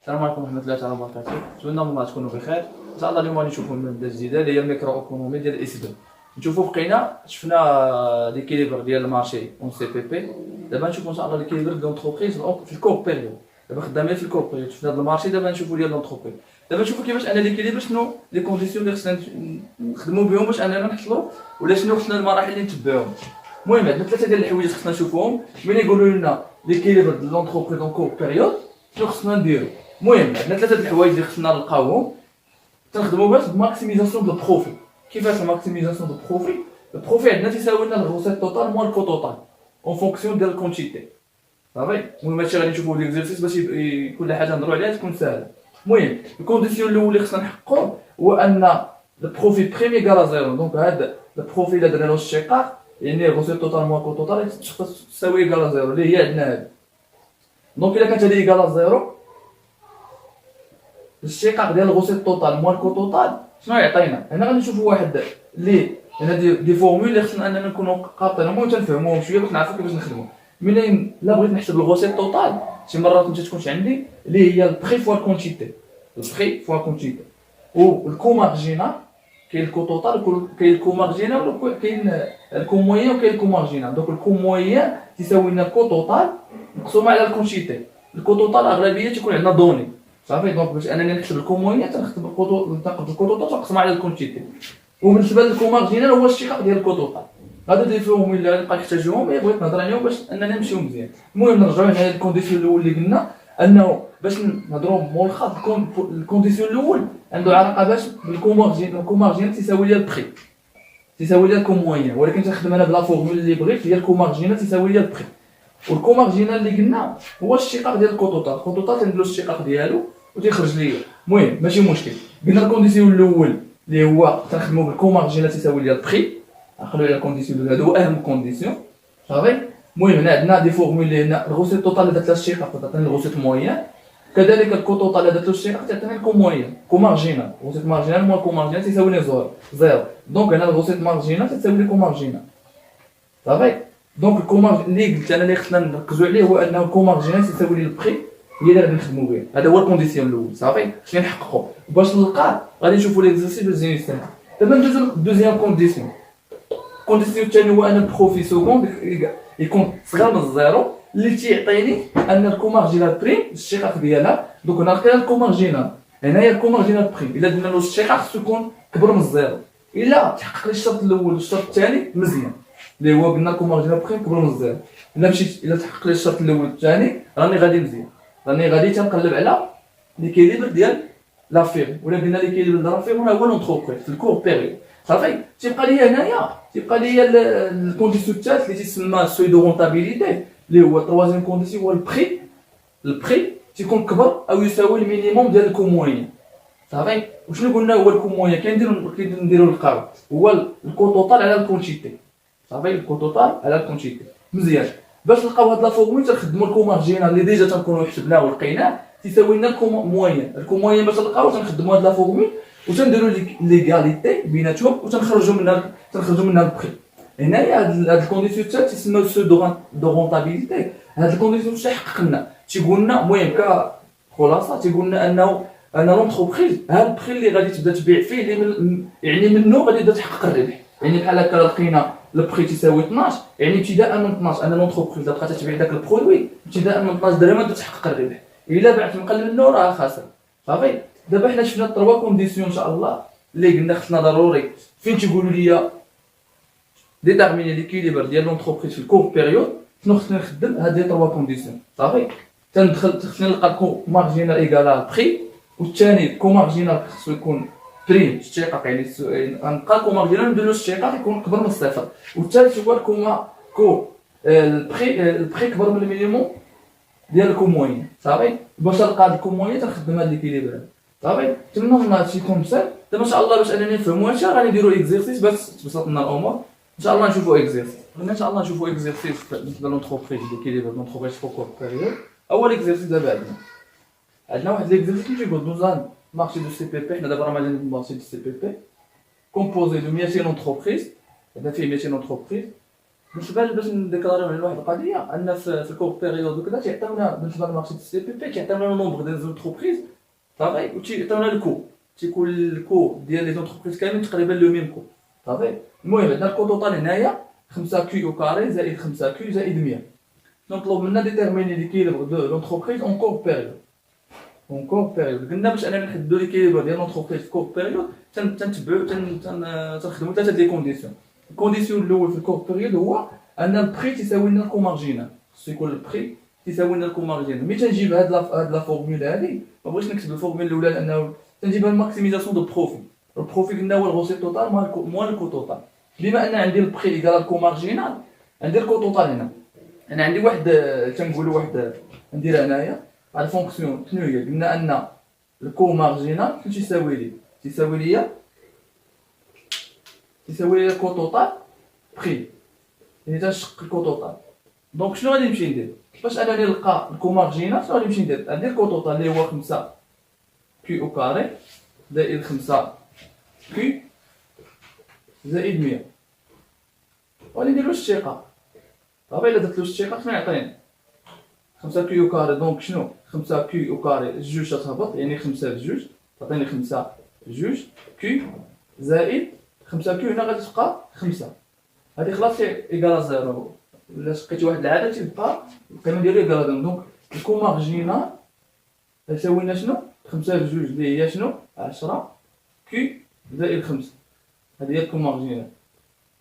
السلام عليكم ورحمة الله تعالى وبركاته، نتمنى والله تكونوا بخير. ان شاء الله اليوم غادي نشوفوا مادة جديدة اللي هي الميكرو ايكونومي ديال الاس 2. نشوفوا شفنا ليكيليبر ديال المارشي اون سي بي بي. دابا نشوفوا ان شاء الله ليكيليبر ديال لونتربريز في الكور بيريود. دابا خدامين في الكور بيريود، شفنا هذا المارشي، دابا نشوفوا ديال لونتربريز. دابا نشوفوا كيفاش انا ليكيليبر، شنو لي كونديسيون اللي خصنا نخدموا بهم باش اننا نحصلوا، ولا شنو خصنا المراحل اللي نتبعوهم. المهم عندنا ثلاثه ديال الحوايج خصنا نشوفوهم ملي يقولوا لنا ليكيليبر ديال لونتربريز اون كور بيريود، شنو خصنا نديرو. المهم عندنا ثلاثه د الحوايج اللي خصنا نلقاوهم تنخدموا باش ماكسيميزاسيون دو بروفي. كيفاش ماكسيميزاسيون دو بروفي؟ البروفي عندنا تيساوي لنا الغوسيت توتال موان الكو توتال اون فونكسيون ديال الكونتيتي. صافي، المهم هادشي غادي نشوفوا ليكزيرسيس باش كل حاجه نهضروا عليها تكون ساهله. المهم الكونديسيون الاول اللي خصنا نحققوه هو ان البروفي بريمي ايكال زيرو. دونك هذا البروفي اللي درنا له الشقاق، يعني الغوسيت توتال موان كو توتال تساوي ايكال زيرو اللي هي عندنا هذه. دونك الا كانت هذه ايكال زيرو، الشقاق ديال الغوسيت توتال موان الكو توتال شنو يعطينا؟ هنا غادي نشوفوا واحد اللي هنا دي فورمول اللي خصنا اننا نكونوا قاطينهم المهم تنفهموهم شويه باش نعرفوا كيفاش نخدموا. ملي لا بغيت نحسب الغوسيت توتال شي مرات ما تكونش عندي اللي هي البري فوا الكونتيتي، البري فوا الكونتيتي، والكو مارجينال. كاين الكو توتال، كاين الكو مارجينال، وكاين الكو موين، وكاين الكو مارجينال. دونك الكو موين تساوي لنا الكو توتال مقسومه على الكونتيتي. الكو توتال اغلبيه تيكون عندنا دوني. صافي، دونك باش انني نحسب الكو موين تنخدم الكو توتال تنقسم على الكونتيتي. وبالنسبه للكو مارجينال هو الشقاق ديال الكو توتال. هادو دي فيهم اللي غنبقى نحتاجوهم، بغيت نهضر عليهم باش اننا نمشيو مزيان. المهم نرجعوا لهاد الكونديسيون الاول اللي قلنا انه باش نهضروا ملخص. الكونديسيون الاول عنده علاقه باش بالكو مارجينال. الكو مارجينال تساوي ليا البري، تساوي ليا الكو موين، ولكن تنخدم انا بلا فورمول اللي بغيت هي الكو مارجينال تساوي ليا البري. والكو مارجينال اللي قلنا هو الشقاق ديال الكو توتال. الكو توتال تنديرو الشقاق ديالو وتيخرج ليا. المهم ماشي مشكل. قلنا الكونديسيون الاول اللي هو تنخدمو بالكو مارجينال تساوي ليا البري. نخليو على الكونديسيون هادو اهم كونديسيون. صافي، المهم هنا عندنا دي فورمول اللي هنا الغوسيت توتال اللي درت لها الشقاق تعطيني الغوسيت موين، كذلك الكو توتال اللي درت له الشقاق تعطيني الكو موين. كو مارجينال، غوسيت مارجينال موان كو مارجينال تساوي لي زيرو. دونك هنا الغوسيت مارجينال تساوي لي كو مارجينال. صافي، دونك الكو مارجينال اللي قلت انا اللي خصنا نركزوا عليه هو انه الكو مارجينال تساوي لي البري، هي اللي غادي نخدموا بها. هذا هو الكونديسيون الاول. صافي، خصنا نحققوا باش نلقاه. غادي نشوفوا ليكزيرسيس باش نزيدو نستنى. دابا ندوزو دوزيام كونديسيون. الكونديسيون الثاني هو ان البروفي سكوند يكون صغير من الزيرو، اللي تيعطيني ان الكو مارجينال بريم الشقاق ديالها. دوك هنا لقينا الكو مارجينال، هنايا الكو مارجينال بريم الا درنا له الشقاق خصو يكون كبر من الزيرو. الا تحقق لي الشرط الاول والشرط الثاني مزيان، اللي هو قلنا الكو مارجينال بريم كبر من الزيرو. الا تحقق لي الشرط الاول والثاني راني غادي مزيان، راني غادي تنقلب على ليكيليبر ديال لافير، ولا قلنا ليكيليبر ديال لافير هو لونتربريز في الكور بيريود. صافي، تيبقى لي هنايا الكونديسيون الثالث اللي تيسمى سوي دو رونتابيليتي، اللي هو التروازيام كونديسيون هو البري. البري تيكون كبر او يساوي المينيموم ديال الكو موين. صافي، وشنو قلنا هو الكو موين؟ كنديرو نلقاو هو الكو توتال على الكونتيتي. صافي، الكو توتال على الكونتيتي مزيان. باش نلقاو هاد لا فورمول تنخدمو الكو مارجينال اللي ديجا تنكونو حسبناه ولقيناه تيساوي لنا الكو موين. الكو موين باش نلقاو تنخدمو هاد لا فورمول وتنديرو ليغاليتي بيناتهم وتنخرجوا منها البري. هنايا هاد الكونديسيون الثالث تسمى سو دو رونتابيليتي. هاد الكونديسيون شنو حققنا؟ تيقولنا المهم كخلاصه تيقولنا انه لونتربريز ها البري اللي غادي تبدا تبيع فيه اللي يعني منه غادي تبدا تحقق الربح. يعني بحال هكا لقينا البري تساوي 12، يعني ابتداء من 12 ان لونتربريز بقات تبيع داك البرودوي ابتداء من 12 درهم تبدا تحقق الربح. الا بعت مقل منه راه خاسر. صافي، دابا حنا شفنا 3 كونديسيون ان شاء الله اللي قلنا خصنا ضروري فين تيقولوا لي ديتيرميني ليكيليبر ديال لونتربريز في الكور بيريود. شنو خصنا نخدم؟ هاد لي 3 كونديسيون. صافي، خصنا نلقى الكو مارجينال ايكال بري، والثاني كو مارجينال خصو يكون بريم الشقاق، يعني غنلقى الكو مارجينال نديرو الشقاق يكون كبر من الصفر، والثالث هو الكو البري كبر من المينيموم ديال الكو موين. صافي، باش نلقى هاد الكو موين تنخدم هاد ليكيليبر. صافي، نتمنى هادشي يكون مسهل. دابا ان شاء الله باش اننا نفهموا هادشي غادي نديرو اكزيرسيس باش تبسط لنا الامور. ان شاء الله نشوفوا اكزيرسيس. ان شاء الله نشوفوا اكزيرسيس بالنسبه لونتربريز ليكيليبر لونتربريز في كور بيريود. اول اكزيرسيس دابا عندنا واحد ليكزيرسيس اللي تيقول دوزان مارشي دو سي بي بي. حنا دابا راه مازال مارشي دو سي بي بي كومبوزي دو 200 اونتربريز. هذا فيه 200 اونتربريز بالنسبه باش نديكلاريو على واحد القضيه ان في الكور بيريود وكذا تيعطيونا بالنسبه للمارشي ديال سي بي بي تيعطيونا لو نومبر ديال زونتربريز صافي وتيعطيونا الكو تيكون الكو ديال لي زونتربريز كاملين تقريبا لو ميم كو صافي. المهم عندنا الكو توتال هنايا 5 كيو او كاري زائد 5 كيو زائد 100. نطلب منا ديتيرميني ليكيليبر دو لونتربريز اون كور بيريود. اون كور بيريود قلنا باش اننا نحددو ليكيليبر ديال لونتربريز في كور بيريود تنتبعو تنخدمو ثلاثه دي كونديسيون. الكونديسيون الاول في الكور بيريود هو ان البري تساوي لنا الكو مارجينال، خصو يكون البري تساوي لنا الكو مارجينال. ملي تنجيب هاد لا فورمول هادي ما بغيتش نكتب الفورمول الاولى لانه تنجيبها الماكسيميزاسيون دو بروفي. البروفي قلنا هو الغوسيت توتال موان الكو توتال. بما ان عندي البري ايكال الكو مارجينال عندي الكو توتال هنا. انا عندي واحد تنقولوا واحد ندير هنايا على الفونكسيون شنو هي. قلنا ان الكو مارجينال شنو تيساوي لي تساوي لي الكو توتال بري يعني تنشق الكو توتال. دونك شنو غادي نمشي ندير باش انني نلقى الكو مارجينال؟ شنو غادي نمشي ندير؟ عندي الكو توتال اللي هو 5 كيو او كاري زائد 5 كيو زائد 100 وغادي ندير له الشقه. صافي الا درت له الشقه شنو يعطيني؟ 5 كيو او كاري. دونك شنو 5 كيو او كاري جوج تهبط يعني 5 بجوج تعطيني 5 بجوج كيو زائد 5 كيو هنا غادي تبقى 5 هادي خلاص ايكالا زيرو. الا شقيت واحد العدد تيبقى القيمه ديالو ايكالا زيرو. دونك الكو مارجينال يساوي لنا شنو 5 بجوج اللي هي شنو 10 كيو زائد 5. هادي هي الكو مارجينال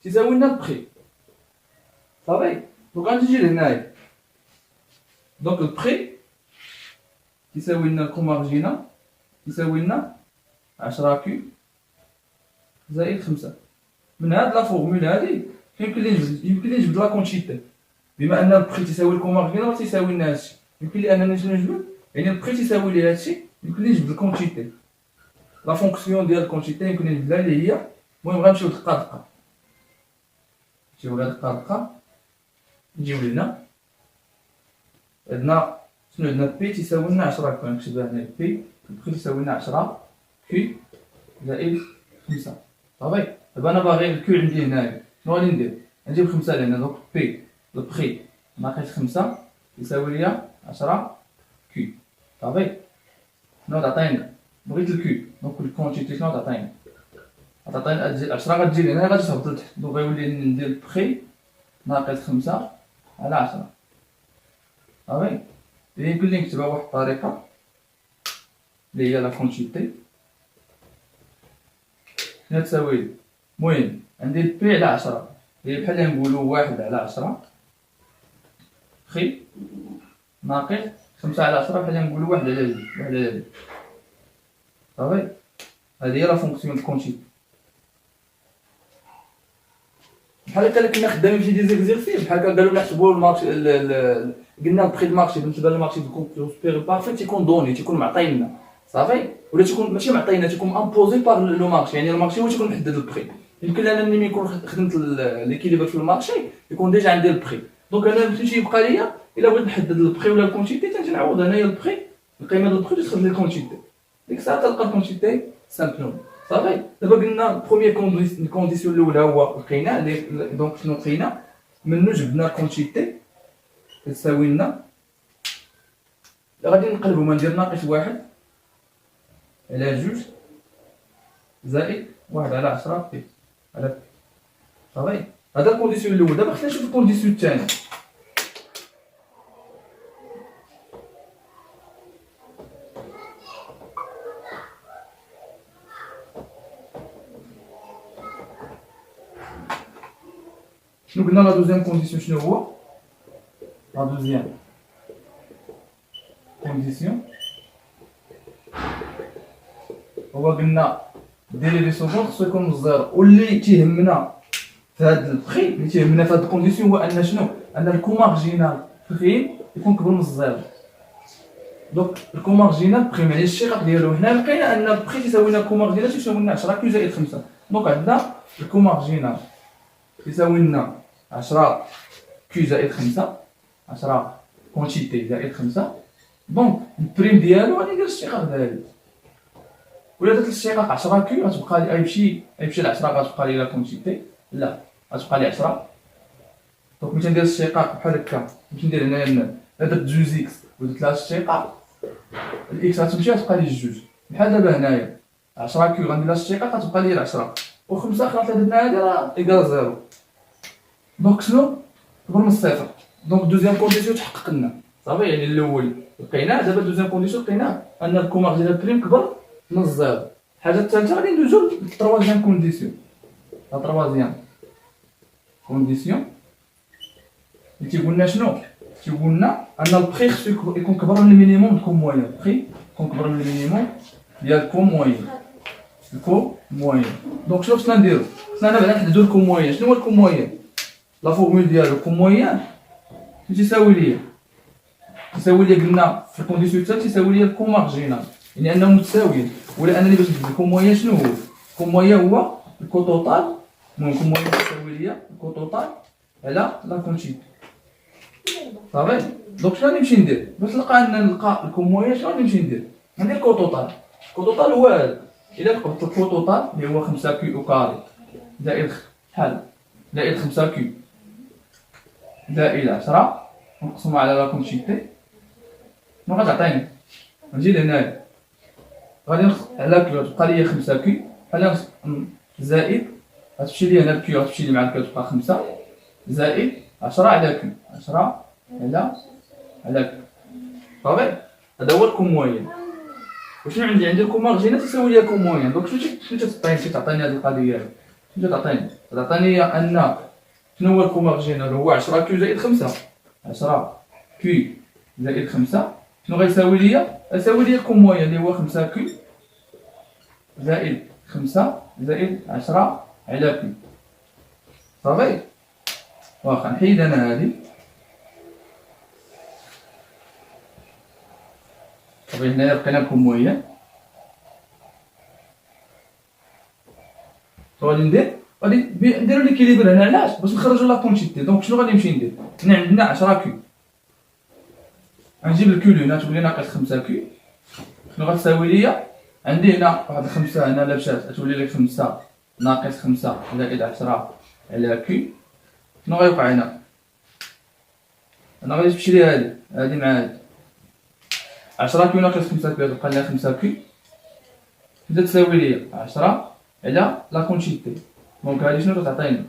تساوي لنا البري صافي. دونك غنجي لهنايا دونك البري يساوي لنا الكو مارجينال يساوي لنا 10 كيو زائد 5. من هاد لا فورمول هادي يمكن لي نجبد لا كونتيتي. بما ان البري تساوي الكو مارجينال تساوي لنا هادشي يمكن لي انني شنو نجبد يعني البري تساوي لي هادشي يمكن لي نجبد الكونتيتي. لا فونكسيون ديال الكونتيتي يمكن لي نجبدها اللي هي المهم غنمشيو دقه دقه نمشيو غير دقه دقه نجيو لهنا عندنا شنو عندنا بي تساوي لنا 10 كيو نكتبها هنا بي البري تساوي لنا 10 كيو زائد 5 صافي. دابا انا باغي الكيو عندي هنايا شنو غادي ندير؟ نجيب 5 لهنا دونك بي البري ناقص 5 يساوي ليا 10 كيو صافي. شنو تعطينا؟ بغيت الكيو دونك الكونتيتي شنو تعطينا؟ تعطينا 10 غتجي لهنا غادي تهبط لتحت دونك غيولي ندير البري ناقص 5 على 10 صافي. يمكن لي نكتبها بواحد الطريقه اللي هي لا كونتيتي شنو تساوي لي؟ المهم عندي البي على 10 هي بحال نقولوا 1 على 10 بخي ناقص 5 على 10 بحال نقولوا 1 على 2 1 على 2 صافي. هذه هي لا فونكسيون دو كونتيتي. بحال هكا كنا خدامين في دي زيكزيرسيس بحال هكا قالوا لنا حسبوا المارشي قلنا البري المارشي بالنسبه للمارشي دو كونسبير بارفي تيكون دوني تيكون معطينا صافي ولا تيكون ماشي معطينا تيكون امبوزي بار لو مارشي يعني المارشي هو تيكون محدد البري. يمكن لنا ملي يكون خدمت ليكيليبر في المارشي يكون ديجا عندي البري دونك انا ماشي يبقى ليا الا بغيت نحدد البري ولا الكونتيتي تنعوض هنايا البري القيمه ديال البري تدخل لي الكونتيتي ديك الساعه تلقى الكونتيتي سامبلوم صافي. دابا قلنا بروميير كونديسيون الاولى هو لقينا دونك شنو لقينا منو جبنا الكونتيتي تساوي لنا غادي نقلبو ما ندير ناقص 1 على 2 زائد 1 على 10 بي على بي صافي. هذا الكونديسيون الاول. دابا خلينا نشوف الكونديسيون الثاني. شنو قلنا لا دوزيام كونديسيون شنو هو؟ لا دوزيام كونديسيون هو قلنا ديريفي سوبون خصو يكون من الزيرو واللي تيهمنا في هذا البخي اللي تيهمنا في هذه الكونديسيون هو ان شنو؟ ان الكو مارجينال بريم يكون كبر من الزيرو. دونك الكو مارجينال بريم يعني الشقق ديالو هنا لقينا ان البخي تساوي لنا الكو مارجينال تساوي لنا 10 كيو زائد 5 دونك عندنا الكو مارجينال يساوي لنا 10 كيو زائد 5 10 كونتيتي زائد 5 دونك البريم ديالو غادي ندير الاشتقاق ديالو ولا درت الاشتقاق 10 كيو غتبقى لي غيمشي ل 10 غتبقى لي لا كونتيتي لا غتبقى لي 10 دونك ملي تندير الاشتقاق بحال هكا، باش ندير هنايا درت 2 اكس ودرت لها الاشتقاق، الاكس غتمشي غتبقى لي 2 بحال دابا هنايا 10 كيو غندير لها الاشتقاق غتبقى لي 10 و5 خلاص درنا هادي راه ايكال 0. دونك شنو كبر من الصفر. دونك دوزيام كونديسيون تحقق لنا صافي، يعني الاول لقيناه، دابا دوزيام كونديسيون لقيناه ان الكوماغ ديال بريم كبر من الزيرو. الحاجه الثالثه غادي ندوزو للتروازيام كونديسيون. لا تروازيام كونديسيون اللي تيقولنا شنو؟ تيقولنا ان البخي خصو يكون كبر من المينيموم ديال موين. البخي يكون كبر من المينيموم ديال موين. موين. دونك شنو خصنا نديرو؟ خصنا بعدا نحددو موين. شنو هو موين؟ لا فورمول ديالو موين تيساوي ليا قلنا في الكونديسيون الثالث تيساوي ليا مارجينال، يعني انهم متساويين. ولا انني باش نحدد موين شنو هو؟ موين هو الكو توتال. المهم موين تساوي ليا الكو توتال على لا كونتيتي صافي. دونك شنو غادي نمشي ندير باش نلقى الكوموين؟ شنو غادي نمشي ندير؟ غندير كو توتال. كو توتال هو هذا. الا قبضت الكو توتال اللي هو 5 كيو او كاري زائد شحال؟ زائد 5 كيو زائد 10 نقسمو على لا كونتيتي، شنو غتعطيني؟ نجي لهنايا غادي نقسم على كيو تبقى لي 5 كيو بحال زائد غتمشي لي هنا الكيو غتمشي لي مع الكيو تبقى 5 زائد 10 على كيو 10 على كيو صافي. هذا هو الكوموين. وشنو عندي الكومارجينا تساوي ليا كوموين. دونك شنو تعطيني هذه القضيه هذه؟ شنو تعطيني ان شنو هو الكومارجينا؟ هو 10 كيو زائد 5. 10 كيو زائد 5 شنو غيساوي ليا؟ غيساوي ليا الكوموين اللي هو 5 كيو زائد 5 زائد 10 على كيو صافي. واخا نحيد انا هذه صافي. هنايا لقينا الكوموين. غادي نديرو ليكيليبر هنا. علاش؟ باش نخرجو لا كونتيتي. دونك شنو غادي نمشي ندير؟ هنا عندنا 10 كيو، غنجيب الكيلو هنا تولي ناقص 5 كيو. شنو غتساوي ليا؟ عندي هنا واحد 5 هنا لا مشات تولي لي 5 ناقص 5 زائد 10 على كيو. شنو غيوقع هنا؟ انا غادي تمشي لي هادي مع هادي 10 كيو ناقص 5 كيو تبقى لنا 5 كيو تبدا تساوي ليا 10 على لا كونتيتي. دونك هادي شنو تعطيني؟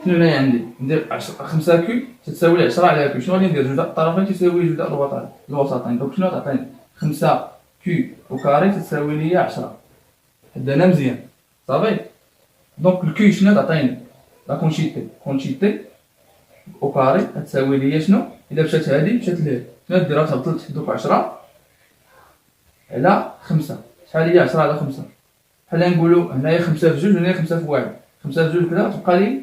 شنو هنايا عندي؟ ندير 5 كيو تساوي لي 10 على كيو. شنو غادي ندير؟ جوج الطرفين تساوي جوج الوسطين. دونك شنو تعطيني؟ 5 كيو او كاري تساوي ليا 10. حدانا مزيان صافي. دونك الكيو شنو تعطيني؟ لا كونتيتي او كاري تساوي ليا شنو؟ الا مشات هادي مشات لهادي شنو دير؟ تهبط دوك 10 على 5. شحال هي 10 على 5؟ بحال نقولوا هنايا 5 في 2 وهنايا 5 في 1. 5 في 2 كذا تبقى لي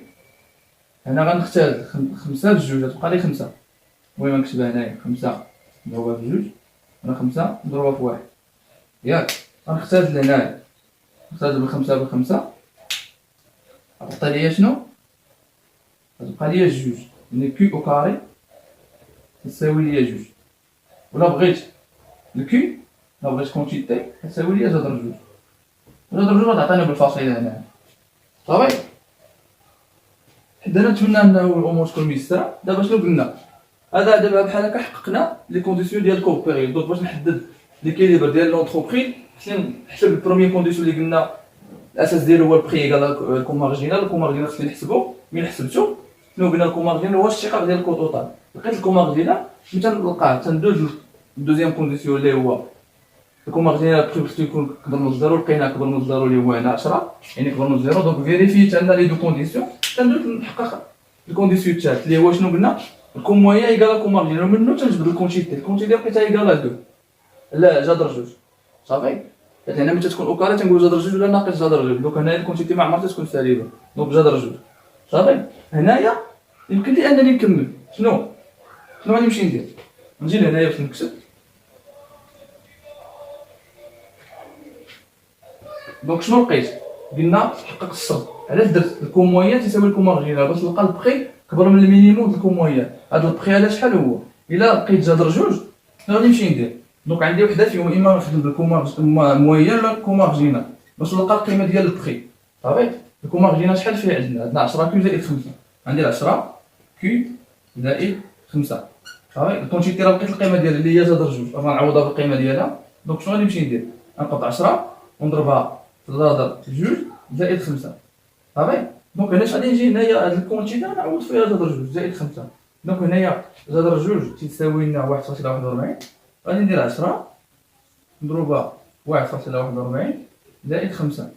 هنا غنختار 5 في 2 تبقى لي 5. المهم نكتبها هنايا 5 مضروبه في 2 ولا 5 مضروبه في 1 ياك. غنختار لهنايا نختار بالخمسة بالخمسة غتعطي ليا شنو؟ غتبقى ليا 2 يعني كيو او كاري تساوي ليا 2. ولا بغيت الكيو لا بغيت كونتيتي تساوي ليا جذر 2. جذر 2 غتعطينا بالفاصلة هنا صافي. حنا نتمنى انه الامور تكون ميسره. دابا شنو قلنا؟ هذا دابا بحال هكا حققنا لي كونديسيون ديال الكوبيريود. دونك باش نحدد ليكيليبر ديال لونتربريز خصني نحسب البروميير كونديسيون اللي قلنا الاساس ديالو هو البري ايكال الكومارجينال. الكومارجينال خصني نحسبو. من حسبتو شنو قلنا؟ الكومارجينال هو الاشتقاق ديال الكو توتال. لقيت الكومارجينال ملي تنلقاه تندوز للدوزيام كونديسيون اللي هو الكومارجينال خصو يكون كبر من الزيرو. لقيناه كبر من الزيرو اللي هو هنا 10 يعني كبر من الزيرو. دونك فيريفيت عندنا لي دو كونديسيون تندوز نحقق الكونديسيون الثالث اللي هو شنو قلنا؟ الكومويا ايكال الكومارجينال. ومنو تنجبد الكونتيتي. الكونتيتي لقيتها ايكال 2 لا جذر 2 صافي. حيت هنا ملي تكون اوكاري تنقول جذر 2 ولا ناقص جذر 2. دونك هنايا الكونتيتي ما عمرها تكون سالبه. دونك جذر 2 صافي. هنايا يمكن لي انني نكمل. شنو غادي نمشي ندير؟ نجي لهنايا باش نكتب. دونك شنو لقيت؟ قلنا حقق الصرف. علاش درت الكومويان تساوي الكومارجينال؟ باش نلقى البخي كبر من المينيموم ديال الكومويان. هذا البخي على شحال هو؟ الا لقيت جذر 2 شنو غادي نمشي ندير؟ دونك عندي وحده فيهم اما نخدم بالكومويان ولا الكومارجينال باش نلقى القيمه ديال البخي صافي. الكومارجينال شحال فيه عندنا؟ 10 كيو زائد 5. غندير 10 كي زائد 5. صافي الكونتيتي راه لقيت القيمه ديالها اللي هي جذر جوج، غنعوضها بالقيمه ديالها. دونك شنو غادي نمشي ندير؟ غنقبض 10 ونضربها في جذر جوج زائد 5. صافي دونك هنا اش غادي نجي هنايا هاد الكونتيتي غنعوض فيها جذر جوج زائد 5. دونك هنايا جذر جوج تيساوي لنا 1.41. غادي ندير 10 مضروبه 1.41 زائد 5.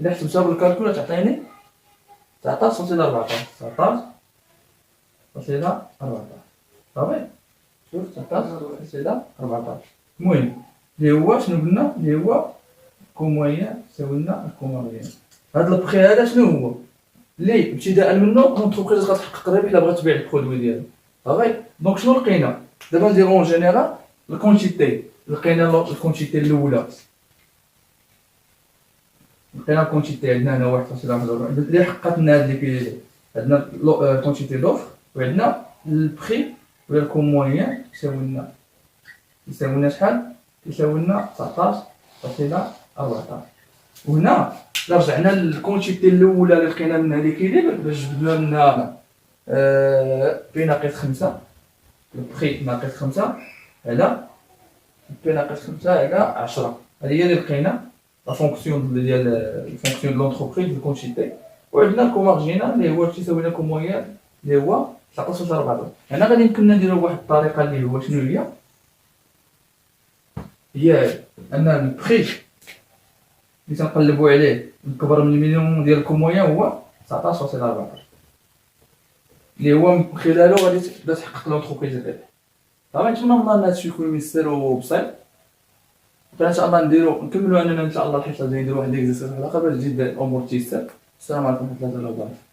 إلا حسبتها بالكالكول تعطيني 19.14. 19.14. صافي شوف 19.14. المهم اللي هو شنو قلنا اللي هو كومويان يساوي لنا الكومويان. هاد البخي هذا شنو هو اللي ابتداء منه لونتربريز غتحقق الربح الا بغات تبيع البرودوي ديالها. صافي دونك شنو لقينا دابا؟ نديرو اون جينيرال الكونتيتي. لقينا الكونتيتي الاولى، لقينا الكونتيتي عندنا هنا 1.41 اللي حققت لنا هاد ليكيليبر. عندنا الكونتيتي دوفر وعندنا البخي ولا الكومويان يساوي لنا شحال؟ يساوي لنا 19.14. وهنا الا رجعنا للكونتيتي الاولى اللي لقينا منها ليكيليبر باش جبنا منها بي ناقص 5، البخي ناقص 5 على بي ناقص 5 على 10. هذه هي اللي لقينا لا فونكسيون ديال الفونكسيون دو لونتربريز دو كونتيتي. وعندنا الكومارجينال اللي هو تيساوي لنا كومويان اللي هو 19.14. هنا غادي يمكننا نديرو بواحد الطريقه اللي هو شنو هي ان البخي اللي تنقلبو عليه الكبر من المينيموم ديال الكومويان هو 19.14 اللي هو من خلالو غادي تبدا تحقق لونتربريز الربح. صافي نتمنى من الله هادشي يكون ميسر وبسيط. ان شاء الله نكملوا اننا ان شاء الله الحصه الجايه نديرو واحد ليكزيرسيس على الاخر باش تزيد الامور تيسر. السلام عليكم ورحمه الله وبركاته.